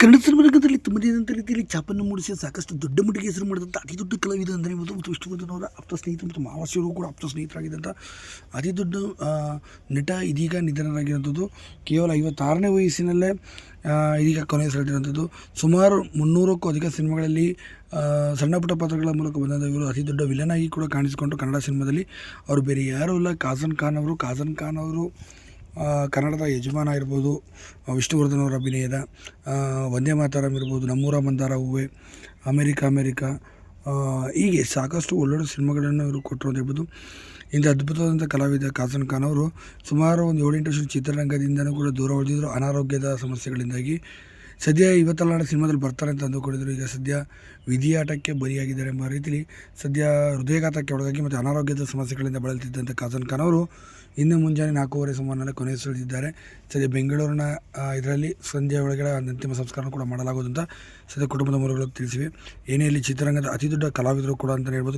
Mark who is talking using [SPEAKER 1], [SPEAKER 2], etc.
[SPEAKER 1] ಕನ್ನಡ ಸಿನಿಮಾರಂಗದಲ್ಲಿ ತಮ್ಮದೇದಂಥ ರೀತಿಯಲ್ಲಿ ಛಾಪನ್ನು ಮೂಡಿಸಿ ಸಾಕಷ್ಟು ದೊಡ್ಡ ಮಟ್ಟಿಗೆ ಹೆಸರು ಮಾಡಿದಂಥ ಅತಿ ದೊಡ್ಡ ಕಲಾವಿದ ಅಂದರೆ ಮತ್ತು ವಿಷ್ಣುವರ್ಧನ್ ಅವರ ಆಪ್ತ ಸ್ನೇಹಿತರು ಮತ್ತು ಮಾವಾಸಿಯವರು ಕೂಡ ಆಪ್ತ ಸ್ನೇಹಿತರಾಗಿದ್ದಂಥ ಅತಿ ದೊಡ್ಡ ನಟ ಇದೀಗ ನಿಧನರಾಗಿರುವಂಥದ್ದು. ಕೇವಲ 56ನೇ ವಯಸ್ಸಿನಲ್ಲೇ ಇದೀಗ ಕೊನೆಯುಸಿರೆಳೆದಿರುವಂಥದ್ದು. ಸುಮಾರು 300ಕ್ಕೂ ಅಧಿಕ ಸಿನಿಮಾಗಳಲ್ಲಿ ಸಣ್ಣ ಪುಟ್ಟ ಪಾತ್ರಗಳ ಮೂಲಕ ಬಂದಂಥ ಇವರು ಅತಿ ದೊಡ್ಡ ವಿಲನ್ ಆಗಿ ಕೂಡ ಕಾಣಿಸಿಕೊಂಡು ಕನ್ನಡ ಸಿನಿಮಾದಲ್ಲಿ ಅವರು ಬೇರೆ ಯಾರೂ ಇಲ್ಲ, ಕಾಜನ್ ಖಾನ್ ಅವರು ಕನ್ನಡದ ಯಜಮಾನ ಇರ್ಬೋದು, ವಿಷ್ಣುವರ್ಧನ್ ಅವರ ಅಭಿನಯದ ವಂದೇ ಮಾತರಂ ಇರ್ಬೋದು, ನಮ್ಮೂರ ಮಂದಾರ ಹೂವೆ, ಅಮೇರಿಕ ಹೀಗೆ ಸಾಕಷ್ಟು ಒಳ್ಳೊಳ್ಳೆ ಸಿನಿಮಾಗಳನ್ನು ಇವರು ಕೊಟ್ಟರು ಅಂತ ಹೇಳ್ಬೋದು. ಇಂಥ ಅದ್ಭುತವಾದಂಥ ಕಲಾವಿದ ಕಾಜನ್ ಖಾನ್ ಅವರು ಸುಮಾರು ಒಂದು 7-8 ವರ್ಷ ಚಿತ್ರರಂಗದಿಂದನೂ ಕೂಡ ದೂರ ಉಳಿದಿದ್ದರು ಅನಾರೋಗ್ಯದ ಸಮಸ್ಯೆಗಳಿಂದಾಗಿ. ಸದ್ಯ ಇವತ್ತಲ್ಲ ಸಿನಿಮಾದಲ್ಲಿ ಬರ್ತಾರೆ ಅಂತ ಅಂದುಕೊಂಡಿದ್ರು. ಈಗ ಸದ್ಯ ವಿಧಿಯಾಟಕ್ಕೆ ಬಲಿಯಾಗಿದ್ದಾರೆ ಎಂಬ ರೀತಿಯಲ್ಲಿ ಸದ್ಯ ಹೃದಯಾಘಾತಕ್ಕೆ ಒಳಗಾಗಿ ಮತ್ತು ಅನಾರೋಗ್ಯದ ಸಮಸ್ಯೆಗಳಿಂದ ಬಳಲ್ತಿದ್ದಂಥ ಕಾಜನ್ ಖಾನ್ ಅವರು ಇಂದು ಮುಂಜಾನೆ 4:15 ಸುಮಾರಿನಲ್ಲಿ ಕೊನೆಯುಸಿರೆಳೆದಿದ್ದಾರೆ. ಸದ್ಯ ಬೆಂಗಳೂರಿನ ಇದರಲ್ಲಿ ಸಂಜೆ ಒಳಗಡೆ ಅಂತಿಮ ಸಂಸ್ಕಾರ ಕೂಡ ಮಾಡಲಾಗುವುದು ಅಂತ ಸದ್ಯ ಕುಟುಂಬದ ಮೂಲಗಳು ತಿಳಿಸಿವೆ. ಏನೇ ಇಲ್ಲಿ ಚಿತ್ರರಂಗದ ಅತಿ ದೊಡ್ಡ ಕಲಾವಿದರು ಕೂಡ ಅಂತಲೇ ಹೇಳ್ಬೋದು.